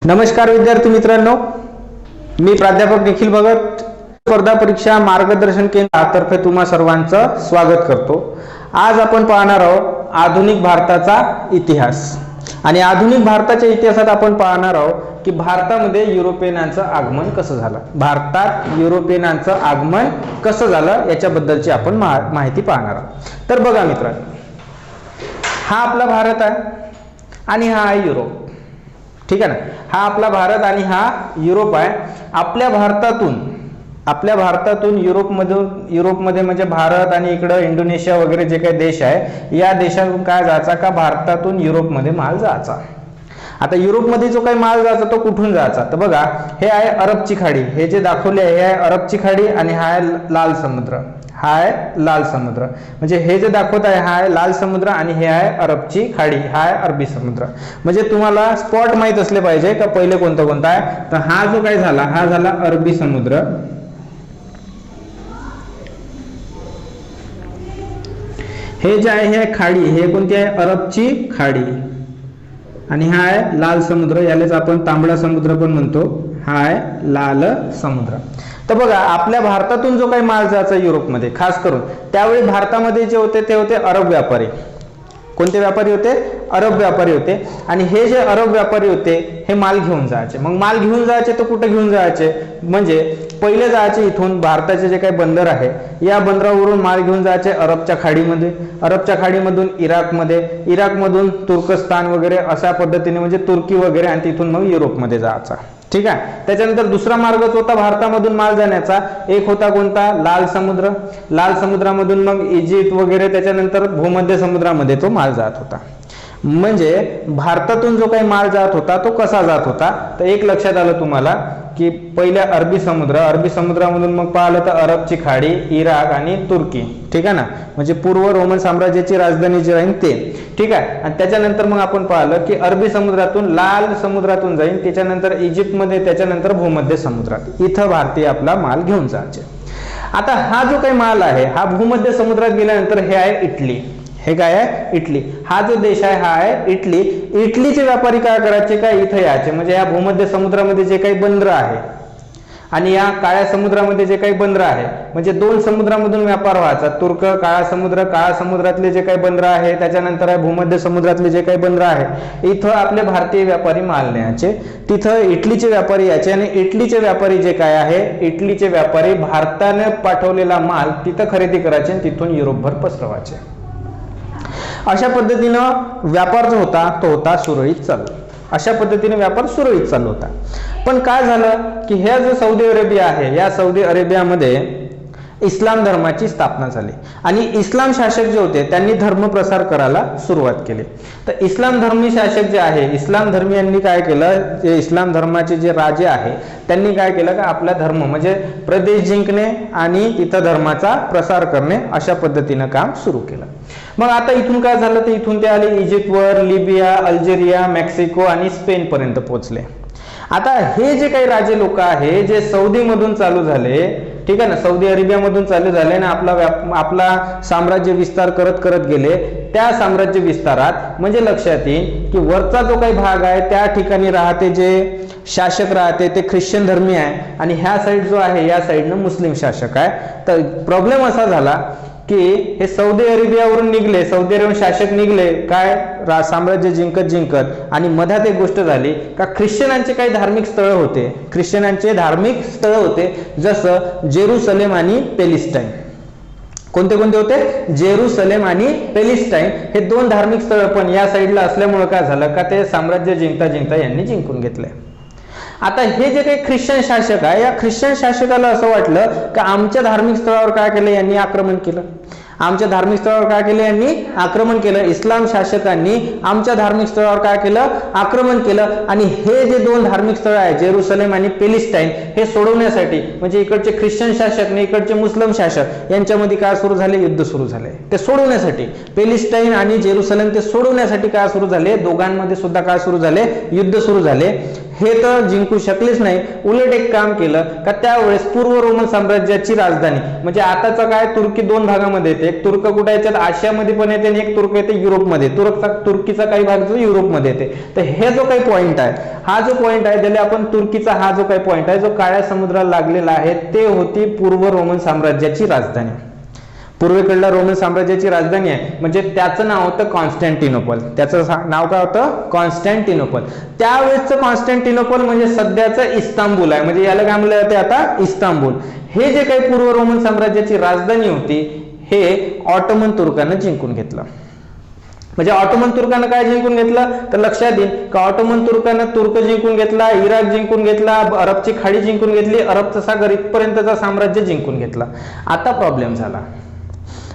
नमस्कार विद्यार्थी मित्रांनो, मी प्राध्यापक निखिल भगत स्पर्धा परीक्षा मार्गदर्शन केंद्रातर्फे तुम्हा सर्वांचं स्वागत करतो। आज आपण पाहणार आहोत आधुनिक भारताचा इतिहास आणि आधुनिक भारताच्या इतिहासात आपण पाहणार आहोत की भारतामध्ये युरोपियनांचं आगमन कसं झालं, भारतात युरोपियनांचं आगमन कसं झालं याच्याबद्दलची आपण माहिती पाहणार आहोत। तर बघा मित्रांनो, हा आपला भारत आहे आणि हा आहे युरोप, ठीक आहे ना। हा आपला भारत आणि हा युरोप आहे। आपल्या भारतातून युरोपमध्ये म्हणजे भारत आणि इकडं इंडोनेशिया वगैरे जे काही देश आहे या देशातून काय जायचा का भारतातून युरोपमध्ये माल जायचा। आता युरोपमध्ये जो काही माल जायचा तो कुठून जायचा तर बघा, हे आहे अरबची खाडी, हे जे दाखवले आहे हे आहे अरबची खाडी आणि हा आहे लाल समुद्र, हा आहे लाल समुद्र, म्हणजे हे जे दाखवत आहे हा आहे लाल समुद्र आणि हे आहे अरबची खाडी, हा आहे अरबी समुद्र। म्हणजे तुम्हाला स्पॉट माहित असले पाहिजे का पहिले कोणता आहे। तर हा जो काही झाला हा झाला अरबी समुद्र, हे जे आहे हे खाडी, हे कोणती आहे अरबची खाडी आणि हा आहे लाल समुद्र, यालाच आपण तांबडा समुद्र पण म्हणतो, हा आहे लाल समुद्र। तर बघा, आपल्या भारतातून जो काही माल जायचा युरोपमध्ये खास करून त्यावेळी भारतामध्ये जे होते ते होते अरब व्यापारी। कोणते व्यापारी होते? अरब व्यापारी होते। आणि हे जे अरब व्यापारी होते हे माल घेऊन जायचे। मग माल घेऊन जायचे तर कुठे घेऊन जायचे, म्हणजे पहिले जायचे इथून भारताचे जे काही बंदर आहे या बंदरावरून माल घेऊन जायचे अरबच्या खाडीमध्ये, अरबच्या खाडीमधून इराकमध्ये, इराकमधून तुर्कस्तान वगैरे अशा पद्धतीने म्हणजे तुर्की वगैरे, आणि तिथून मग युरोपमध्ये जायचा, ठीक आहे। त्याच्यानंतर दुसरा मार्गच होता भारतामधून माल जाण्याचा, एक होता कोणता? लाल समुद्र। लाल समुद्रामधून मग इजिप्त वगैरे, त्याच्यानंतर भूमध्य समुद्रामध्ये तो माल जात होता। म्हणजे भारतातून जो काही माल जात होता तो कसा जात होता तर एक लक्षात आलं तुम्हाला की पहिल्या अरबी समुद्रामधून मग पाहिलं तर अरबची खाडी, इराक आणि तुर्की, ठीक आहे ना, म्हणजे पूर्व रोमन साम्राज्याची राजधानी जी राहील ते, ठीक आहे। आणि त्याच्यानंतर मग आपण पाहिलं की अरबी समुद्रातून लाल समुद्रातून जाईल, त्याच्यानंतर इजिप्तमध्ये, त्याच्यानंतर भूमध्य समुद्रात, इथं भारतीय आपला माल घेऊन जायचे। आता हा जो काही माल आहे हा भूमध्य समुद्रात गेल्यानंतर हे आहे इटली, हे काय आहे? इटली। हा जो देश आहे हा आहे इटली। इटलीचे व्यापारी काय करायचे का इथं यायचे, म्हणजे या भूमध्य समुद्रामध्ये जे काही बंदर आहे आणि या काळ्या समुद्रामध्ये जे काही बंदर आहे, म्हणजे दोन समुद्रामधून व्यापार व्हायचा, काळा समुद्रातले जे काही बंदर आहे, त्याच्यानंतर आहे भूमध्य समुद्रातले जे काही बंदर आहे, इथं आपले भारतीय व्यापारी माल न्यायचे, तिथं इटलीचे व्यापारी यायचे आणि इटलीचे व्यापारी जे काय आहे, इटलीचे व्यापारी भारताने पाठवलेला माल तिथं खरेदी करायचे आणि तिथून युरोपभर पसरवायचे। अशा पद्धतीनं व्यापार जो होता तो होता सुरळीत चालू, अशा पद्धतीने व्यापार सुरळीत चालू होता। पण काय झालं की हे जो सौदी अरेबिया आहे या सौदी अरेबियामध्ये इस्लाम धर्माची स्थापना झाली आणि इस्लाम शासक जे होते त्यांनी धर्म प्रसार करायला सुरुवात केली। तर इस्लाम धर्मी शासक जे आहे, इस्लाम धर्मीयांनी काय केलं, जे इस्लाम धर्माचे जे राजे आहे त्यांनी काय केलं का आपला धर्म म्हणजे प्रदेश जिंकणे आणि तिथं धर्माचा प्रसार करणे, अशा पद्धतीनं काम सुरू केलं। मग आता इथून काय झालं तर इथून ते आले इजिप्तवर, लिबिया, अल्जेरिया, मेक्सिको आणि स्पेन पर्यंत पोहोचले। आता हे जे काही राजे लोक आहे जे सौदी मधून चालू झाले, ठीक आहे ना, सौदी अरेबियामधून चालू झाले ना, आपला साम्राज्य विस्तार करत गेले। त्या साम्राज्य विस्तारात म्हणजे लक्षात येईल की वरचा जो काही भाग आहे त्या ठिकाणी राहते जे शासक राहते ते ख्रिश्चन धर्मी आहे आणि ह्या साईड जो आहे या साईडनं मुस्लिम शासक आहे। तर प्रॉब्लेम असा झाला की हे सौदी अरेबियावरून निघले, सौदी अरेबियन शासक निघले काय साम्राज्य जिंकत आणि मध्यात एक गोष्ट झाली का ख्रिश्चनांचे काही धार्मिक स्थळ होते, ख्रिश्चनांचे धार्मिक स्थळ होते जसं जेरुसलेम आणि पॅलेस्टाईन। कोणते होते? जेरुसलेम आणि पॅलेस्टाईन हे दोन धार्मिक स्थळ पण या साईडला असल्यामुळे काय झालं का ते साम्राज्य जिंकता यांनी जिंकून घेतले। आता हे जे काही ख्रिश्चन शासक आहे या ख्रिश्चन शासकाला असं वाटलं की आमच्या धार्मिक स्थळावर काय केलं, यांनी आक्रमण केलं, आमच्या धार्मिक स्थळावर काय केलं, यांनी आक्रमण केलं। इस्लाम शासकांनी आमच्या धार्मिक स्थळावर काय केलं, आक्रमण केलं। आणि हे जे दोन धार्मिक स्थळ आहे जेरुसलेम आणि पॅलेस्टाईन हे सोडवण्यासाठी म्हणजे इकडचे ख्रिश्चन शासक आणि इकडचे मुस्लिम शासक यांच्यामध्ये काय सुरू झाले, युद्ध सुरू झाले। ते सोडवण्यासाठी पॅलेस्टाईन आणि जेरुसलेम ते सोडवण्यासाठी काय सुरू झाले, दोघांमध्ये सुद्धा काय सुरू झाले, युद्ध सुरू झाले। हे तर जिंकू शकलेच नाही. उलट एक काम केलं का त्यावेळेस पूर्व रोमन साम्राज्याची राजधानी म्हणजे आताचं काय तुर्की दोन भागामध्ये येते. एक तुर्क कुठे याच्यात आशियामध्ये पण येते आणि एक तुर्क येते युरोपमध्ये. तुर्कीचा काही भाग जो युरोपमध्ये येते. तर हे जो काही पॉईंट आहे, हा जो पॉईंट आहे त्याला आपण तुर्कीचा हा जो काही पॉईंट आहे जो काळ्या समुद्राला लागलेला आहे ते होती पूर्व रोमन साम्राज्याची राजधानी. पूर्वेकडल्या रोमन साम्राज्याची राजधानी आहे म्हणजे त्याचं नाव होतं कॉन्स्टँटिनोपल. त्याचं नाव काय होतं? कॉन्स्टँटिनोपल. त्यावेळेसचं कॉन्स्टँटिनोपल म्हणजे सध्याचं इस्तांबूल आहे. म्हणजे याला काय म्हणलं जाते आता? इस्तांबूल. हे जे काही पूर्व रोमन साम्राज्याची राजधानी होती हे ऑटोमन तुर्कांना जिंकून घेतलं. म्हणजे ऑटोमन तुर्कांना काय जिंकून घेतलं तर लक्षात येईल का ऑटोमन तुर्कांना तुर्क जिंकून घेतला, इराक जिंकून घेतला, अरबची खाडी जिंकून घेतली, अरबचा सागर इथपर्यंतचा साम्राज्य जिंकून घेतला. आता प्रॉब्लेम झाला.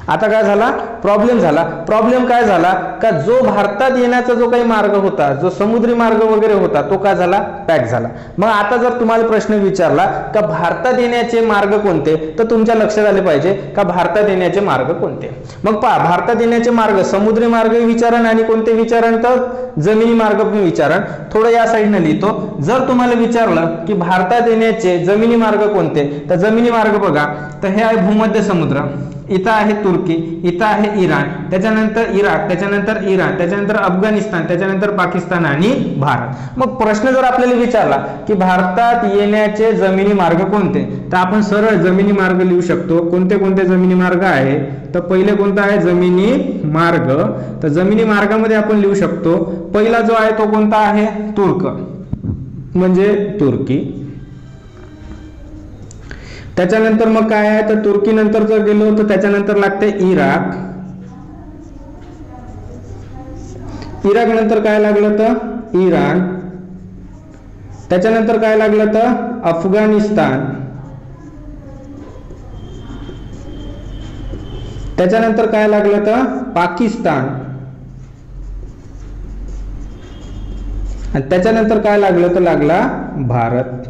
आता काय झाला? प्रॉब्लेम काय झाला का जो भारतात येण्याचा जो काही मार्ग होता, जो समुद्री मार्ग वगैरे होता तो काय झाला? पॅक झाला. मग आता जर तुम्हाला प्रश्न विचारला का भारतात येण्याचे मार्ग कोणते तर तुमच्या लक्षात आले पाहिजे का भारतात येण्याचे मार्ग कोणते. मग पहा, भारतात येण्याचे मार्ग समुद्री मार्ग विचारण आणि कोणते विचारण तर जमिनी मार्ग पण विचारण. थोडं या साईडनं लिहितो. जर तुम्हाला विचारलं की भारतात येण्याचे जमिनी मार्ग कोणते तर जमिनी मार्ग बघा तर हे आहे भूमध्य समुद्र, इथं आहे तुर्की, इथं आहे इराण, त्याच्यानंतर इराक, त्याच्यानंतर इराण, त्याच्यानंतर अफगाणिस्तान, त्याच्यानंतर पाकिस्तान आणि भारत. मग प्रश्न जर आपल्याला विचारला की भारतात येण्याचे जमिनी मार्ग कोणते तर आपण सरळ जमिनी मार्ग लिहू शकतो. कोणते कोणते जमिनी मार्ग आहे तर पहिले कोणता आहे? जमिनी मार्ग. तर जमिनी मार्गामध्ये आपण लिहू शकतो पहिला जो आहे तो कोणता आहे? तुर्क म्हणजे तुर्की. त्याच्यानंतर मग काय आहे तर तुर्की नंतर जर गेलो तर त्याच्यानंतर लागते इराक. इराक नंतर काय लागलं तर इराण. त्याच्यानंतर काय लागलं तर अफगाणिस्तान. त्याच्यानंतर काय लागलं तर पाकिस्तान. आणि त्याच्यानंतर काय लागलं तर लागला भारत.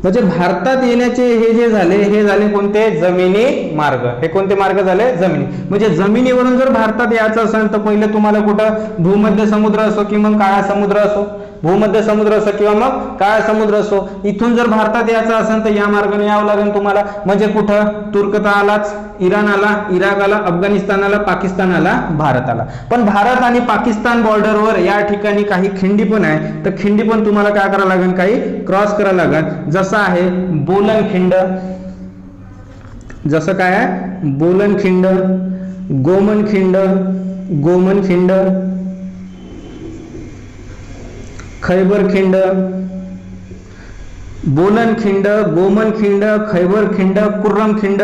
म्हणजे भारतात येण्याचे हे जे झाले हे झाले कोणते? जमिनी मार्ग. हे कोणते मार्ग झाले? जमिनी. म्हणजे जमिनीवरून जर भारतात यायचं असेल तर पहिले तुम्हाला कुठं भूमध्य समुद्र असो किंवा मग काळा समुद्र असो, भूमध्य समुद्र असो किंवा मग काळा समुद्र असो, इथून जर भारतात यायचं असेल तर या मार्गाने यावं लागेल तुम्हाला. म्हणजे कुठं? तुर्कता आलाच, इराण आला, इराक आला, अफगाणिस्तान आला, पाकिस्तान आला, भारत आला. पण भारत आणि पाकिस्तान बॉर्डरवर या ठिकाणी काही खिंडी पण आहे. तर खिंडी पण तुम्हाला काय करावं लागेल? काही क्रॉस करावं लागेल. जसं आहे बोलन खिंड, जसं काय आहे बोलन खिंड, गोमन खिंड, गोमन खिंड, खैबर खिंड, बोलन खिंड, गोमन खिंड, खैबर खिंड, कुर्रम खिंड,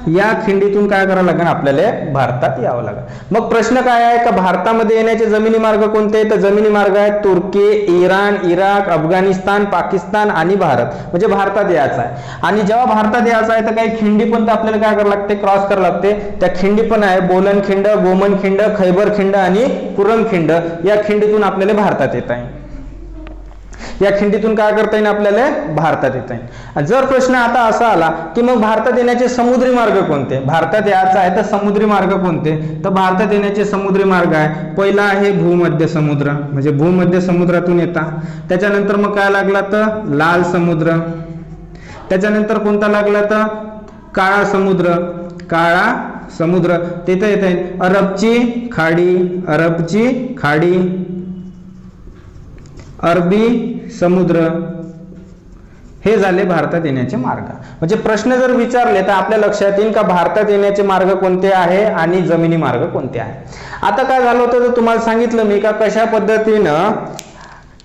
या खिंडीतून काय करावं लागेल? आपल्याला भारतात यावं लागेल. मग प्रश्न काय आहे का भारतामध्ये येण्याचे जमिनी मार्ग कोणते तर जमिनी मार्ग आहेत तुर्की, इराण, इराक, अफगाणिस्तान, पाकिस्तान आणि भारत. म्हणजे भारतात यायचं आहे. आणि जेव्हा भारतात यायचं आहे तर काही खिंडी पण आपल्याला काय करावं लागते? क्रॉस करावं लागते. त्या खिंडी पण आहे बोलन खिंड, गोमन खिंड, खैबर खिंड आणि कुर्रम खिंड. या खिंडीतून आपल्याला भारतात येत आहे. या खिंडीतून काय करता येईल? आपल्याला भारतात येता येईल. जर प्रश्न आता असा आला की मग भारतात येण्याचे समुद्री मार्ग कोणते? भारतात यायचं आहे तर समुद्री मार्ग कोणते तर भारतात येण्याचे समुद्री मार्ग आहे पहिला आहे भूमध्य समुद्र. म्हणजे भूमध्य समुद्रातून येतात. त्याच्यानंतर मग काय लागला तर लाल समुद्र. त्याच्यानंतर कोणता लागला तर काळा समुद्र. काळा समुद्र तिथे येत आहे अरबची खाडी, अरबची खाडी, अरबी समुद्र. हे झाले भारतात येण्याचे मार्ग. म्हणजे प्रश्न जर विचारले तर आपल्या लक्षात येईल का भारतात येण्याचे मार्ग कोणते आहे आणि जमिनी मार्ग कोणते आहे. आता काय झालं होतं तर तुम्हाला सांगितलं मी का कशा पद्धतीनं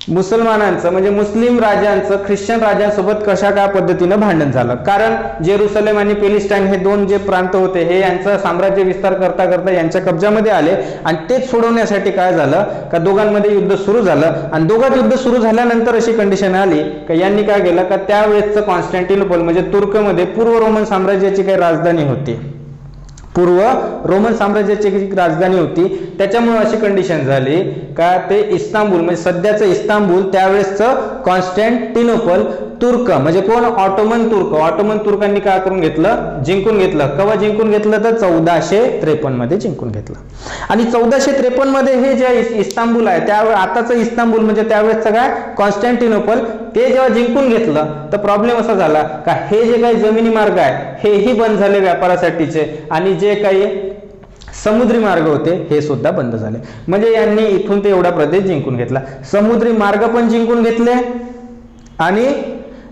मुसलमानांचं म्हणजे मुस्लिम राजांचं ख्रिश्चन राजांसोबत कशा काय पद्धतीनं भांडण झालं. कारण जेरुसलेम आणि पॅलेस्टाईन हे दोन जे प्रांत होते हे यांचं साम्राज्य विस्तार करता करता यांच्या कब्जामध्ये आले आणि तेच सोडवण्यासाठी काय झालं का दोघांमध्ये युद्ध सुरू झालं. आणि दोघांत युद्ध सुरू झाल्यानंतर अशी कंडिशन आली का यांनी काय केलं का त्यावेळेसचं कॉन्स्टँटिनोपल म्हणजे तुर्कमध्ये पूर्व रोमन साम्राज्याची काही राजधानी होती, पूर्व रोमन साम्राज्याची राजधानी होती. त्याच्यामुळे अशी कंडिशन झाली का ते इस्तांबूल म्हणजे सध्याचं इस्तांबूल त्यावेळेसचं कॉन्स्टँटिनोपल तुर्क म्हणजे कोण, ऑटोमन तुर्क. ऑटोमन तुर्कांनी काय करून घेतलं, जिंकून घेतलं. केव्हा जिंकून घेतलं तर 1453 मध्ये जिंकून घेतलं. आणि 1453 मध्ये हे जे इस्तांबूल आहे, त्यावेळेस आताचं इस्तांबूल म्हणजे त्यावेळेस काय कॉन्स्टँटिनोपल, ते जेव्हा जिंकून घेतलं तर प्रॉब्लेम असा झाला का हे जे काही जमिनी मार्ग आहे हेही बंद झाले व्यापारासाठीचे, आणि जे काही समुद्री मार्ग होते हे सुद्धा बंद झाले. म्हणजे यांनी इथून ते एवढा प्रदेश जिंकून घेतला. समुद्री मार्ग पण जिंकून घेतले आणि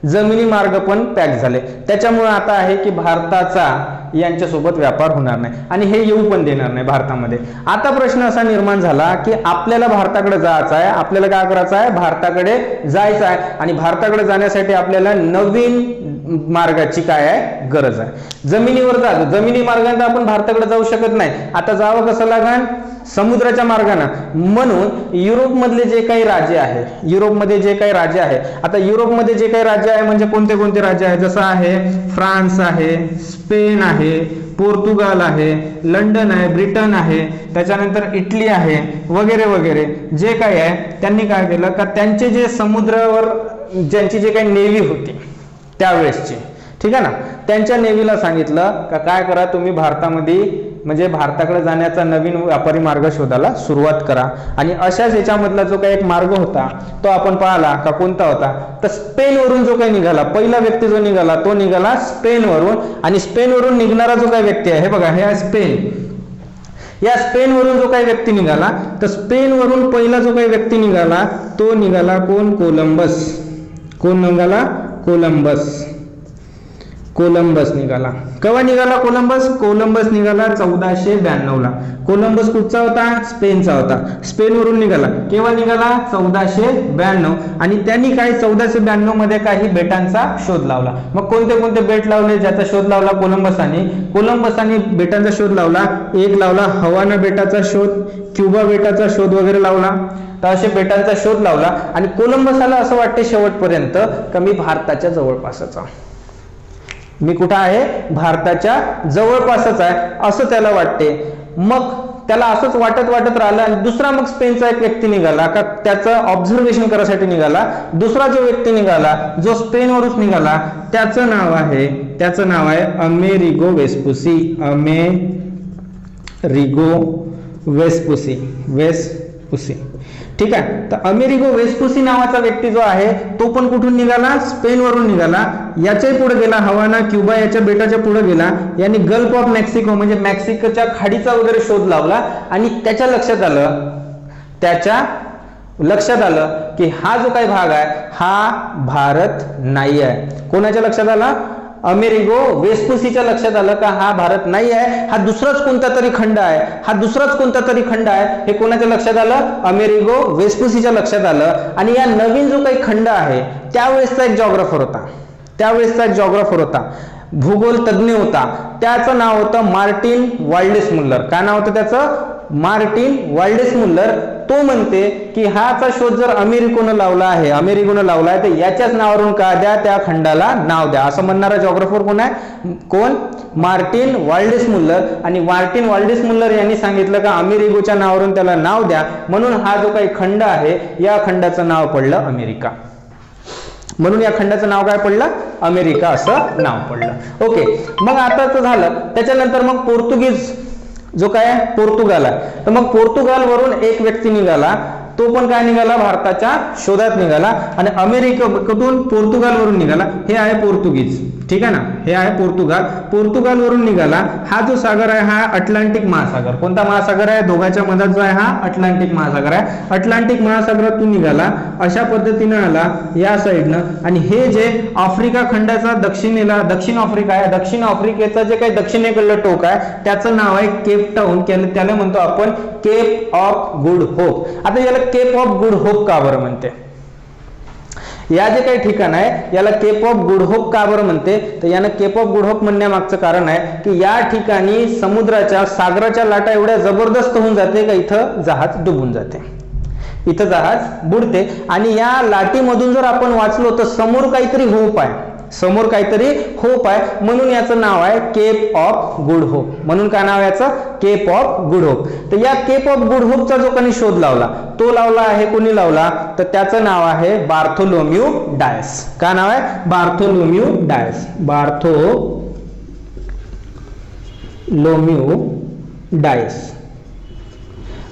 जमिनी मार्ग पण पॅक झाले. त्याच्यामुळे आता आहे की भारताचा यांच्यासोबत व्यापार होणार नाही आणि हे येऊ पण देणार नाही भारतामध्ये. आता प्रश्न असा निर्माण झाला की आपल्याला भारताकडे जायचं आहे, आपल्याला काय करायचं आहे, भारताकडे जायचं आहे. आणि भारताकडे जाण्यासाठी आपल्याला नवीन मार्गाची काय आहे, गरज आहे. जमिनीवर जातो, जमिनी मार्गाने आपण भारताकडे जाऊ शकत नाही. आता जावं कसं लागण, समुद्राच्या मार्गाने. म्हणून युरोपमधले जे काही राज्य आहे, युरोपमध्ये जे काही राज्य आहे, आता युरोपमध्ये जे काही राज्य आहे म्हणजे कोणते कोणते राज्य आहे, जसं आहे फ्रान्स आहे, स्पेन आहे, पोर्तुगाल आहे, लंडन आहे, ब्रिटन आहे, त्याच्यानंतर इटली आहे, वगैरे वगैरे जे काही आहे, त्यांनी काय केलं का त्यांचे जे समुद्रावर ज्यांची जे काही नेव्ही होती त्यावेळेसची, ठीक आहे ना, त्यांच्या नेव्हीला सांगितलं का काय करा तुम्ही भारतामध्ये म्हणजे भारताकडे जाण्याचा नवीन व्यापारी मार्ग शोधायला सुरुवात करा. आणि अशाच याच्यामधला जो काही एक मार्ग होता तो आपण पाहिला का कोणता होता, तर स्पेनवरून जो काही निघाला, पहिला व्यक्ती जो निघाला तो निघाला स्पेनवरून. आणि स्पेनवरून निघणारा जो काही व्यक्ती आहे, हे बघा हे आहे स्पेन, या स्पेनवरून जो काही व्यक्ती निघाला, तर स्पेनवरून पहिला जो काही व्यक्ती निघाला तो निघाला कोण, कोलंबस. कोण निघाला, कोलंबस. कोलंबस निघाला. केव्हा निघाला कोलंबस, कोलंबस निघाला 1492 ला. कोलंबस कुठचा होता, स्पेनचा होता. स्पेनवरून निघाला. केव्हा निघाला, 1492. आणि त्यांनी काय 1492 मध्ये काही बेटांचा शोध लावला. मग कोणते कोणते बेट लावले ज्याचा शोध लावला कोलंबसाने, कोलंबसाने बेटांचा शोध लावला. एक लावला हवाना बेटाचा शोध, क्युबा बेटाचा शोध वगैरे लावला. तर असे बेटांचा शोध लावला. आणि कोलंबसाला असं वाटते शेवटपर्यंत का मी भारताच्या जवळपासच आहे, मी कुठं आहे, भारताच्या जवळपासच आहे असं त्याला वाटते. मग त्याला असंच वाटत वाटत राहिलं. आणि दुसरा मग स्पेनचा एक व्यक्ती निघाला का त्याचं ऑब्झर्वेशन करायसाठी निघाला. दुसरा जो व्यक्ती निघाला जो स्पेनवरून निघाला त्याचं नाव आहे अमेरिगो वेस्पुसी. अमेरिगो वेस्पुसी, ठीक आहे. तर अमेरिगो वेस्पुसी नावाचा व्यक्ती जो आहे तो पण कुठून निघाला, स्पेनवरून निघाला. याच्याही पुढे गेला हवाना, क्युबा याच्या बेटाच्या पुढे गेला. यांनी गल्फ ऑफ मेक्सिको म्हणजे मेक्सिकोच्या खाडीचा वगैरे शोध लावला. आणि त्याच्या लक्षात आलं की हा जो काही भाग आहे हा भारत नाही आहे. कोणाच्या लक्षात आला, अमेरिगो वेस्पुसीच्या लक्षात आलं का हा भारत नाही आहे, हा दुसराच कोणता तरी खंड आहे, हे कोणाच्या लक्षात आलं, अमेरिगो वेस्पुसीच्या लक्षात आलं. आणि या नवीन जो काही खंड आहे त्यावेळेसचा एक जॉग्राफर होता, भूगोल तज्ञ होता. त्याचं नाव होतं मार्टिन वाल्डेस मुल्लर. काय नाव होतं त्याचं, मार्टिन वाल्डेस मुल्लर. तो म्हणते की हाचा शोध जर अमेरिकेनं लावला आहे तर याच्याच नावावरून का द्या, त्या खंडाला नाव द्या, असं म्हणणारा जॉग्राफर कोण आहे, कोण, मार्टिन वाल्डेस मुल्लर. आणि मार्टिन वाल्डेस मुल्लर यांनी सांगितलं का अमेरिकेच्या नावावरून त्याला नाव द्या. म्हणून हा जो काही खंड आहे या खंडाचं नाव पडलं अमेरिका. म्हणून या खंडाचं नाव काय पडलं, अमेरिका असं नाव पडलं. ओके, मग आता झालं. त्याच्यानंतर मग पोर्तुगीज जो काय पोर्तुगाल आहे, तर मग पोर्तुगाल वरून एक व्यक्ती निघाला. तो पण काय निघाला, भारताच्या शोधात निघाला. आणि अमेरिका कुठून, पोर्तुगाल वरून निघाला. हे आहे पोर्तुगीज, ठीक आहे ना, हे आहे पोर्तुगाल वरून निघाला. हा जो सागर आहे हा अटलांटिक महासागर. कोणता महासागर आहे, दोघांच्या मधात जो आहे हा अटलांटिक महासागर आहे. अटलांटिक महासागरातून निघाला, अशा पद्धतीनं आला या साईडनं. आणि हे जे आफ्रिका खंडाचा दक्षिण आफ्रिका आहे, दक्षिण आफ्रिकेचं जे काही दक्षिणेकडलं टोक आहे त्याचं नाव आहे केप टाऊन. त्याला म्हणतो आपण केप ऑफ गुड होप. आता याला केप ऑफ गुड होप का बरं म्हणते, या जे काही ठिकाण आहे याला केप ऑफ गुड होप का बरं म्हणते, तर यानं केप ऑफ गुड होप म्हणण्यामागचं कारण आहे की या ठिकाणी सागराच्या लाटा एवढ्या जबरदस्त होऊन जाते का इथं जहाज डुबून जाते, इथं जहाज बुडते. आणि या लाटीमधून जर आपण वाचलो तर समोर काहीतरी होप आहे, समोर काहीतरी होप आहे म्हणून याचं नाव आहे केप ऑफ गुड होप. म्हणून काय नाव याचं? Cape of Good Hope. तर या केप ऑफ गुड होपचा जो कोणी शोध लावला तो लावला आहे, कोणी लावला? तर त्याचं नाव आहे बार्थोलोम्यू डायस. काय नाव आहे? Bartholomew Dias. Bartholomew Dias.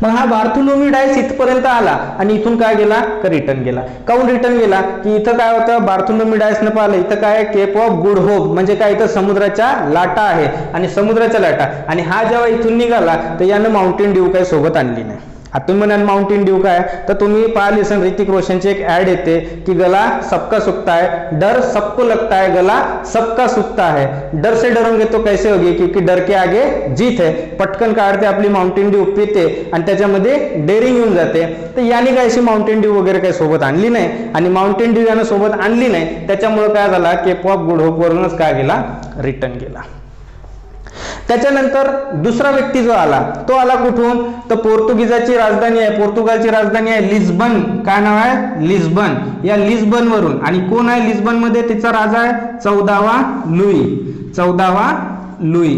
मग हा बार्थोलोम्यू डायस इथपर्यंत आला आणि इथून काय गेला? का रिटर्न गेला. काऊन रिटर्न गेला? की इथं काय होतं? बार्थोलोम्यू डायसनं पाहिलं इथं काय? केप ऑफ गुड होप म्हणजे काय? इथं समुद्राच्या लाटा आहे आणि समुद्राच्या लाटा, आणि हा जेव्हा इथून निघाला तर यानं माउंटेन ड्यू काही सोबत आणली नाही. आता तुम्ही म्हणाल माउंटेन ड्यू काय? तर तुम्ही पाहिली असेल ऋतिक रोशनची एक ऍड येते की गला सबका सूखता है, डर सबको लगता है, गला सबका सूखता है, डर से डरोगे तो कैसे होगी, क्योंकि डर के आगे जीत है. पटकन काढते आपली माउंटेन ड्यू, पिते आणि त्याच्यामध्ये डेअरिंग येऊन जाते. तर याने काय अशी माउंटेन ड्यू वगैरे काही सोबत आणली नाही, आणि माउंटेन ड्यू यानं सोबत आणली नाही त्याच्यामुळे काय झाला? केप ऑफ गुड होप वरूनच काय गेला? रिटर्न गेला. त्याच्यानंतर दुसरा व्यक्ती जो आला तो आला कुठून? तर पोर्तुगीजाची राजधानी आहे, पोर्तुगालची राजधानी आहे लिस्बन. काय नाव आहे? लिस्बन. या लिस्बन वरून, आणि कोण आहे लिस्बन मध्ये? तिचा राजा आहे 14वा लुई. 14वा लुई.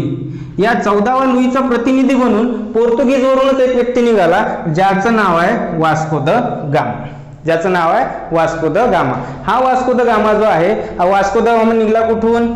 या 14वा लुईचा प्रतिनिधी म्हणून पोर्तुगीज वरूनच एक व्यक्ती निघाला ज्याचं नाव आहे वास्को द गामा. ज्याचं नाव आहे वास्को द गामा. हा वास्को द गामा जो आहे, हा वास्को द गामा निघाला कुठून?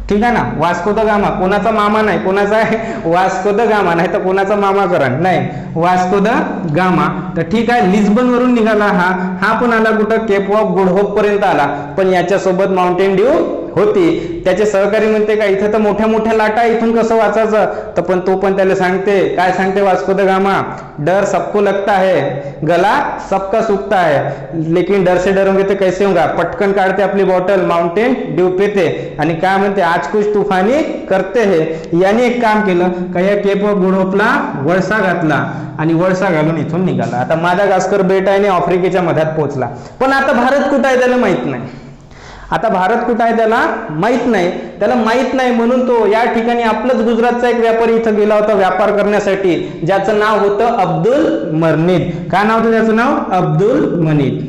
ठीक आहे ना. वास्को द गामा कोणाचा मामा नाही, कोणाचा आहे? Vasco the gamma. नाही तर कोणाचा मामा करण नाही, वास्को द गामा. तर ठीक आहे, लिस्बन वरून निघाला हा पण आला कुठं? केप ऑफ गुड होप पर्यंत आला, पण याच्यासोबत माउंटेन ड्यू होती. त्याचे सहकारी म्हणते का इथं तर मोठ्या मोठ्या लाटा, इथून कसं वाचायचं? तर पण तो पण त्याला सांगते, काय सांगते वास्को द गामा? डर सबको लगता है, गला सबका सूखता है, लेकिन डर से डरोगे तो कैसे होगा. पटकन काढते आपली बॉटल, माउंटेन ड्यू पिते आणि काय म्हणते? आज कुछ तूफानी करते है. याने एक काम केलं का, या केप ऑफ गुड होपला वळसा घातला आणि वळसा घालून इथून निघाला. आता मादागास्कर बेट आहे आणि आफ्रिकेच्या मध्यात पोहोचला. पण आता भारत कुठं आहे त्याला माहित नाही. आता भारत कुठं आहे त्याला माहित नाही. त्याला माहित नाही म्हणून तो या ठिकाणी आपलंच गुजरातचा एक व्यापारी इथं गेला होता व्यापार करण्यासाठी, ज्याचं नाव होतं अब्दुल मनीद. काय नाव होतं त्याचं नाव? अब्दुल मनीद.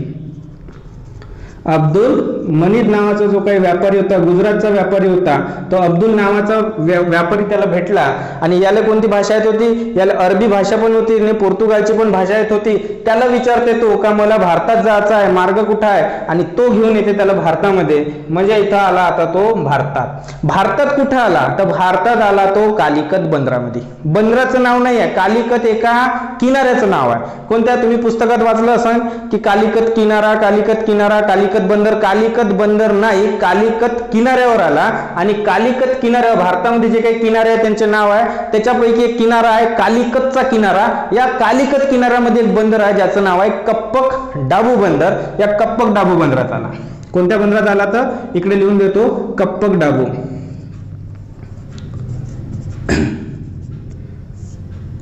अब्दुल मनीद नावाचा जो काही व्यापारी होता, गुजरातचा व्यापारी होता, तो अब्दुल नावाचा व्यापारी त्याला भेटला. आणि याला कोणती भाषा येत होती? याला अरबी भाषा पण होती आणि पोर्तुगालची पण भाषा येत होती. त्याला विचारते तो का मला भारतात जायचं आहे, मार्ग कुठं आहे, आणि तो घेऊन येते त्याला भारतामध्ये. म्हणजे इथं आला आता तो भारतात. भारतात कुठं आला? तर भारतात आला तो कालिकत बंदरामध्ये. बंदराचं नाव नाही आहे, कालिकत एका किनाऱ्याचं नाव आहे. कोणत्या तुम्ही पुस्तकात वाचलं असाल की कालिकत किनारा, कालिकत किनारा, कालिकत बंदर. कालिकत बंदर नाही, कालिकत किनाऱ्यावर आला. आणि कालिकत किनाऱ्यावर भारतामध्ये जे काही किनारे आहेत त्यांचे नाव आहे, त्याच्यापैकी एक किनारा आहे कालिकतचा किनारा. या कालिकत किनाऱ्यामध्ये एक बंदर आहे ज्याचं नाव आहे कप्पक डाबू बंदर. या कप्पक डाबू बंदरात आला. कोणत्या बंदरात आला? तर इकडे लिहून देतो, कप्पक डाबू.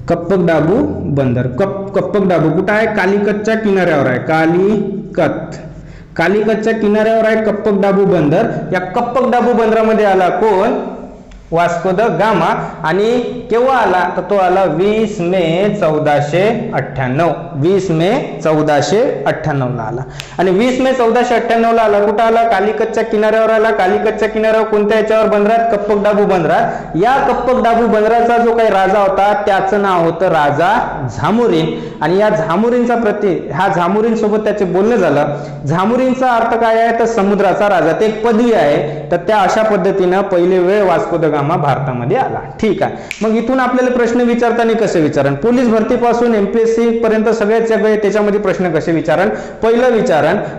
कप्पक डाबू बंदर. कप्पक डाबू कुठं आहे? कालिकतच्या किनाऱ्यावर आहे. कालिकतच्या किनाऱ्यावर आहे कप्पक डाबू बंदर. या कप्पक डाबू बंदरामध्ये आला कोण? Vasco the gamma. आणि केव्हा आला? तर तो आला 20 मे 1498. 20 मे 1498 ला आला. आणि 20 मे 1498 ला आला. कुठं आला? कालिकतच्या किनाऱ्यावर आला. कालिकतच्या किनाऱ्यावर कोणत्या याच्यावर? बंदरात, कप्पक डाबू बंदरात. या कप्पक डाबू बंदराचा जो काही राजा होता त्याचं नाव होतं राजा झामुरीन. आणि या झामुरीनचा ह्या झामुरीन सोबत त्याचे बोलणं झालं. झामुरीनचा अर्थ काय आहे? तर समुद्राचा राजा. ते एक पदवी आहे. तर त्या अशा पद्धतीनं पहिले वेळ वास्को द गामा भारतामध्ये आला. ठीक आहे. मग इथून आपल्याला प्रश्न विचारताना कसे विचारण? पोलीस भरतीपासून एमपीएससी पर्यंत सगळ्यात त्याच्यामध्ये प्रश्न कसे विचारण?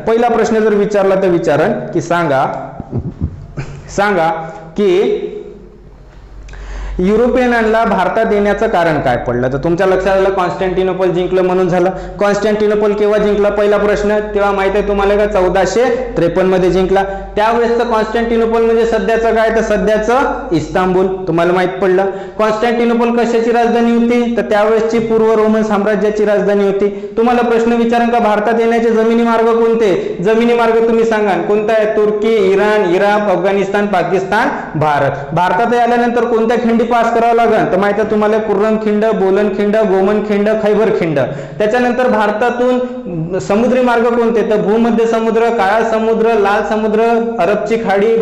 पहिला प्रश्न जर विचारला तर विचारण की सांगा की युरोपियनांना भारतात येण्याचं कारण काय पडलं? तर तुमच्या लक्षात आलं कॉन्स्टँटिनोपल जिंकलं म्हणून झालं. कॉन्स्टँटिनोपल केव्हा जिंकला? पहिला प्रश्न तेव्हा माहित आहे तुम्हाला का 1453 मध्ये जिंकला. त्यावेळेसचं कॉन्स्टँटिनोपल म्हणजे सध्याचं काय? तर सध्याचं इस्तांबूल. तुम्हाला माहित पडलं. कॉन्स्टँटिनोपल कशाची राजधानी होती? तर त्यावेळेसची पूर्व रोमन साम्राज्याची राजधानी होती. तुम्हाला प्रश्न विचारण का भारतात येण्याचे जमिनी मार्ग कोणते? जमिनी मार्ग तुम्ही सांगा कोणता आहे? तुर्की, इराण, इराक, अफगाणिस्तान, पाकिस्तान, भारत. भारतात आल्यानंतर कोणत्या खंडीत पास करावं लागेल तर माहिती आहे तुम्हाला कुर्रमखिंड, बोलनखिंड, गोमनखिंड, खैबरखिंड. त्याच्यानंतर भारतातून समुद्री मार्ग कोणते तर भूमध्य समुद्र, काळा समुद्र, लाल समुद्र, अरबची खाडी,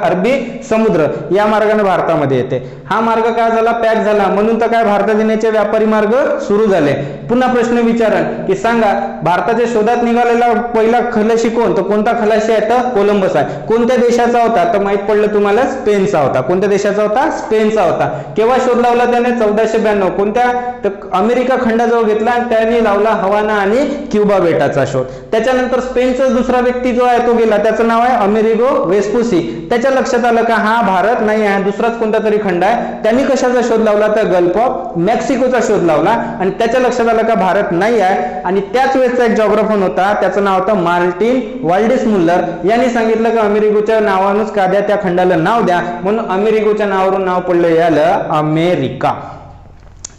अरबी समुद्र या मार्गाने भारतामध्ये येते. हा मार्ग काय झाला पॅक झाला म्हणून तर काय भारतात येण्याचे व्यापारी मार्ग सुरू झाले. पुन्हा प्रश्न विचारन की सांगा भारताच्या शोधात निघालेला पहिला खलाशी कोण तर कोणता खलाशी आहे तर कोलंबस आहे. कोणत्या देशाचा होता तर माहित पडलं तुम्हाला स्पेनचा होता. कोणत्या देशाचा होता स्पेनचा होता. केव्हा शोध लावला त्याने 1492. कोणत्या तर अमेरिका खंडाजवळ घेतला आणि त्याने लावला हवाना आणि क्युबा बेटाचा शोध. त्याच्यानंतर स्पेनचा दुसरा व्यक्ती जो आहे तो गेला त्याचं नाव आहे अमेरिगो वेस्पुसी. त्याच्या लक्षात आलं का हा भारत नाही आहे दुसराच कोणता तरी खंड आहे. त्यांनी कशाचा शोध लावला तर गल्फ ऑफ मेक्सिकोचा शोध लावला आणि त्याच्या लक्षात आलं का भारत नाही आहे. आणि त्याच वेळेचा एक जॉग्राफर होता त्याचं नाव होतं मार्टिन वाल्डेस मुल्लर. यांनी सांगितलं की अमेरिकेच्या नावानुच का द्या त्या खंडाला नाव द्या म्हणून अमेरिकेच्या नावावरून नाव पडलं याला अमेरिका.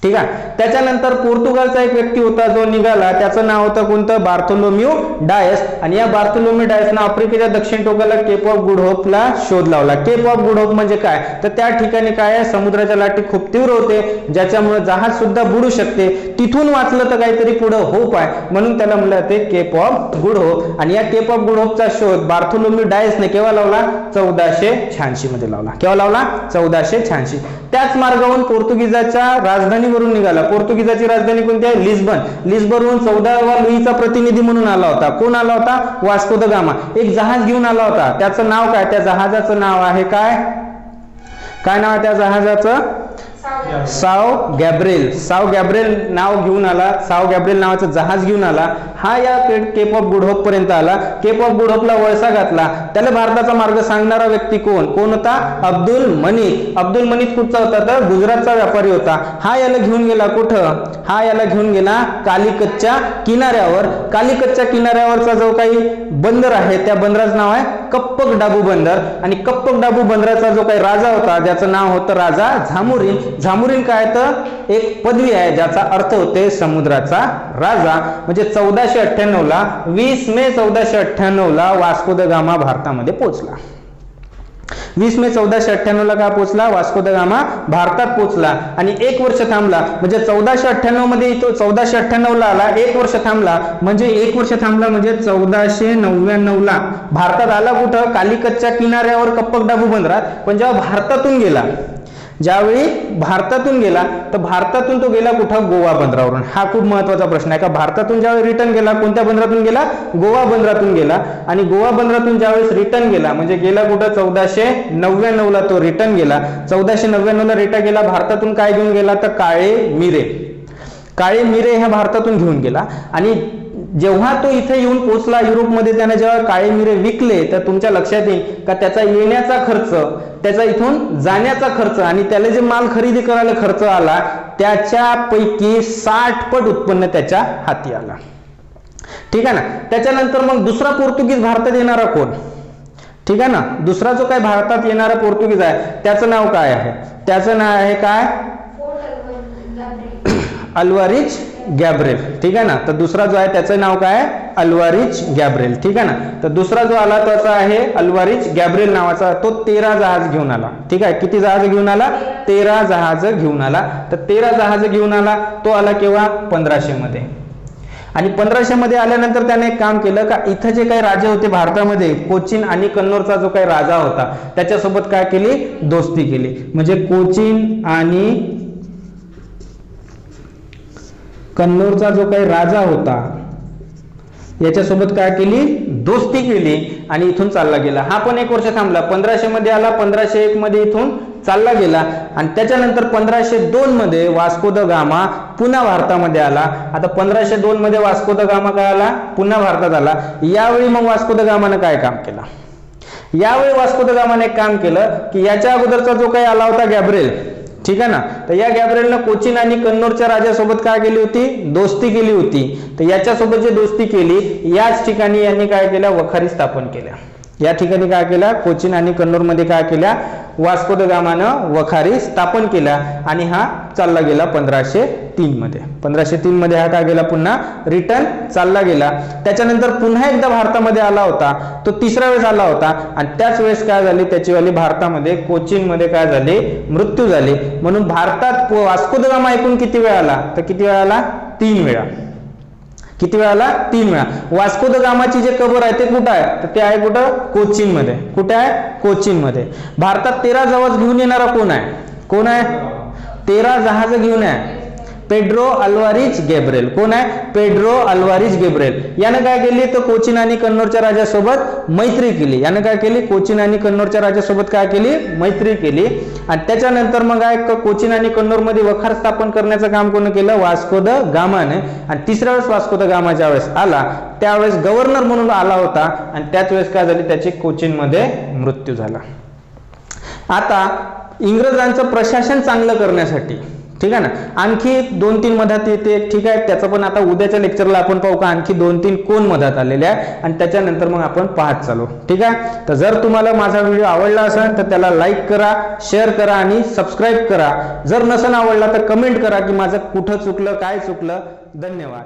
ठीक आहे. त्याच्यानंतर पोर्तुगालचा एक व्यक्ती होता जो निघाला त्याचं नाव होतं कोणतं बार्थोलोम्यू डायस. आणि या बार्थोलोम्यू डायसनं आफ्रिकेच्या दक्षिण टोकाला केप ऑफ गुड होपला शोध लावला. केप ऑफ गुड होप म्हणजे काय तर त्या ठिकाणी काय आहे समुद्राच्या लाटी खूप तीव्र होते ज्याच्यामुळे जहाज सुद्धा बुडू शकते. तिथून वाचलं तर काहीतरी पुढे होप आहे म्हणून त्याला म्हणलं ते केप ऑफ गुड होप. आणि या केप ऑफ गुड होपचा शोध बार्थोलोम्यू डायसने केव्हा लावला 1486 मध्ये लावला. केव्हा लावला 1486. त्याच मार्गावरून पोर्तुगीजाच्या राजधानीवरून निघाला. पोर्तुगीजाची राजधानी कोणती आहे लिस्बन. लिस्बनवरून 14वा लुईचा प्रतिनिधी म्हणून आला होता. कोण आला होता वास्को द गामा. एक जहाज घेऊन आला होता त्याचं नाव काय त्या जहाजाचं नाव आहे काय काय नाव आहे त्या जहाजाचं साओ गॅब्रिएल. साओ गॅब्रिएल नाव घेऊन आला. साओ गॅब्रिएल नावाचं जहाज घेऊन आला. हा या केप ऑफ गुड होप पर्यंत आला. केप ऑफ गुड होपला वळसा घातला. त्याला भारताचा मार्ग सांगणारा व्यक्ती कोण होता अब्दुल मनीत. अब्दुल मनीत कुठचा होता तर गुजरातचा व्यापारी होता. हा याला घेऊन गेला कुठं हा याला घेऊन गेला कालिकतच्या किनाऱ्यावर. कालिकतच्या किनाऱ्यावरचा जो काही बंदर आहे त्या बंदराचं नाव आहे कप्पक डाबू बंदर. आणि कप्पक डाबू बंदराचा जो काही राजा होता ज्याचं नाव होतं राजा झामुरीन. झामुरीन काय तर एक पदवी आहे ज्याचा अर्थ होते समुद्राचा राजा. म्हणजे 1498 ला 20 मे 1498 ला वास्को द गामा भारतामध्ये पोहोचला. 20 मे 1498 ला काय पोहोचला वास्को द गामा भारतात पोहोचला. आणि 1 वर्ष थांबला म्हणजे 1498 मध्ये 1498 ला आला. 1 वर्ष थांबला म्हणजे 1 वर्ष थांबला म्हणजे 1499 ला भारतात आला. कुठं कालिकतच्या किनाऱ्यावर कप्पक डाबू बंदरात. पण जेव्हा भारतातून गेला ज्यावेळी भारतातून गेला तर भारतातून तो गेला कुठं गोवा बंदरावरून. हा खूप महत्वाचा प्रश्न आहे का भारतातून ज्यावेळी रिटर्न गेला कोणत्या बंदरातून गेला गोवा बंदरातून गेला. आणि गोवा बंदरातून ज्यावेळेस रिटर्न गेला म्हणजे गेला कुठं 1499 ला तो रिटर्न गेला. 1499 ला रिटर्न गेला. भारतातून काय घेऊन गेला तर काळे मिरे. काळे मिरे ह्या भारतातून घेऊन गेला. आणि जेव्हा तो इथे येऊन पोहोचला युरोपमध्ये त्याने जेव्हा काळे मिरे विकले तर तुमच्या लक्षात येईल का त्याचा येण्याचा खर्च त्याचा इथून जाण्याचा खर्च आणि त्याला जे माल खरेदी करायला खर्च आला त्याच्यापैकी 60 पट उत्पन्न त्याच्या हाती आला. ठीक आहे ना. त्याच्यानंतर मग दुसरा पोर्तुगीज भारतात येणारा कोण ठीक आहे ना. दुसरा जो काय भारतात येणारा पोर्तुगीज आहे त्याचं नाव काय आहे त्याचं नाव आहे काय अल्वारिज गॅब्रिएल. ठीक आहे ना. तर दुसरा जो आहे त्याचं नाव काय अल्वारिज गॅब्रिएल. ठीक आहे ना. तर दुसरा जो आला त्याचा आहे अल्वारिज गॅब्रिएल नावाचा. तो 13 जहाज घेऊन आला. ठीक आहे. किती जहाज घेऊन आला 13 जहाज घेऊन आला. तर 13 जहाज घेऊन आला. तो आला केव्हा 1500 मध्ये. आणि 1500 मध्ये आल्यानंतर त्याने एक काम केलं का इथं जे काही राजे होते भारतामध्ये कोचीन आणि कन्नौरचा जो काही राजा होता त्याच्यासोबत काय केली दोस्ती केली. म्हणजे कोचीन आणि कन्नौरचा जो काही राजा होता याच्यासोबत काय केली दोस्ती केली आणि इथून चालला गेला. हा पण 1 वर्ष थांबला. 1500 मध्ये आला. 1501 मध्ये इथून चालला गेला. आणि त्याच्यानंतर 1502 मध्ये वास्को द गामा पुन्हा भारतामध्ये आला. आता 1502 मध्ये वास्को द गामा काय आला पुन्हा भारतात आला. यावेळी मग वास्को द गामाने काय काम केलं यावेळी वास्को द गामाने एक काम केलं की याच्या अगोदरचा जो काही आला होता गॅब्रिएल ठीक आहे ना. तर या गॅब्रिएलनं कोचीन आणि कन्नौरच्या राजासोबत काय केली होती दोस्ती केली होती. तर याच्यासोबत जे दोस्ती केली याच ठिकाणी यांनी काय केल्या वखारी स्थापन केल्या. या ठिकाणी काय केल्या कोचीन आणि कन्नौर मध्ये काय केल्या वास्को द गामानं वखारी स्थापन केल्या. आणि हा चालला गेला 1500 1503 मध्ये. 1503 मध्ये हा काय गेला, पुन्हा रिटर्न चालला गेला. त्याच्यानंतर पुन्हा एकदा भारतामध्ये आला होता, तो तिसरा वेळेस आला होता आणि त्याच वेळेस काय झाली, त्याची वाली भारतामध्ये कोचीन मध्ये काय झाली, मृत्यू झाली. म्हणून भारतात वास्को द गामा एकूण किती वेळा आला, तर किती वेळा आला, 3 वेळा. किती वेळा आला, 3 वेळा. वास्को द गामाची जे कबर आहे ते कुठं आहे, तर ते आहे कुठं, कोचीन मध्ये. कुठे आहे, कोचीन मध्ये. भारतात 13 जहाज घेऊन येणारा कोण आहे, कोण आहे, 13 जहाज घेऊन आहे, पेड्रो अल्वारिज गॅब्रिएल. कोण आहे, पेड्रो अल्वारिज गॅब्रिएल. यानं काय केली, तर कोचीन आणि कन्नौजच्या राजासोबत मैत्री केली. यानं काय केली, कोचीन आणि कन्नौजच्या राजासोबत काय केली, मैत्री केली. आणि त्याच्यानंतर मग काय, कोचीन आणि कन्नौज मध्ये वखार स्थापन करण्याचं काम कोण केलं, वास्को द गामाने. आणि तिसऱ्या वेळेस वास्को द गामा ज्या वेळेस आला त्यावेळेस गव्हर्नर म्हणून आला होता आणि त्याच वेळेस काय झाली, त्याची कोचीन मध्ये मृत्यू झाला. आता इंग्रजांचं प्रशासन चांगलं करण्यासाठी, ठीक आहे ना, आणखी 2-3 मधात येते, ठीक आहे. त्याचं पण आता उद्याच्या लेक्चरला आपण पाहू का आणखी 2-3 कोण मधात आलेले आहे आणि त्याच्यानंतर मग आपण पाहत चालू, ठीक आहे. तर जर तुम्हाला माझा व्हिडिओ आवडला असेल तर त्याला लाईक करा, शेअर करा आणि सबस्क्राईब करा. जर नसेल आवडला तर कमेंट करा की माझं कुठं चुकलं, काय चुकलं. धन्यवाद.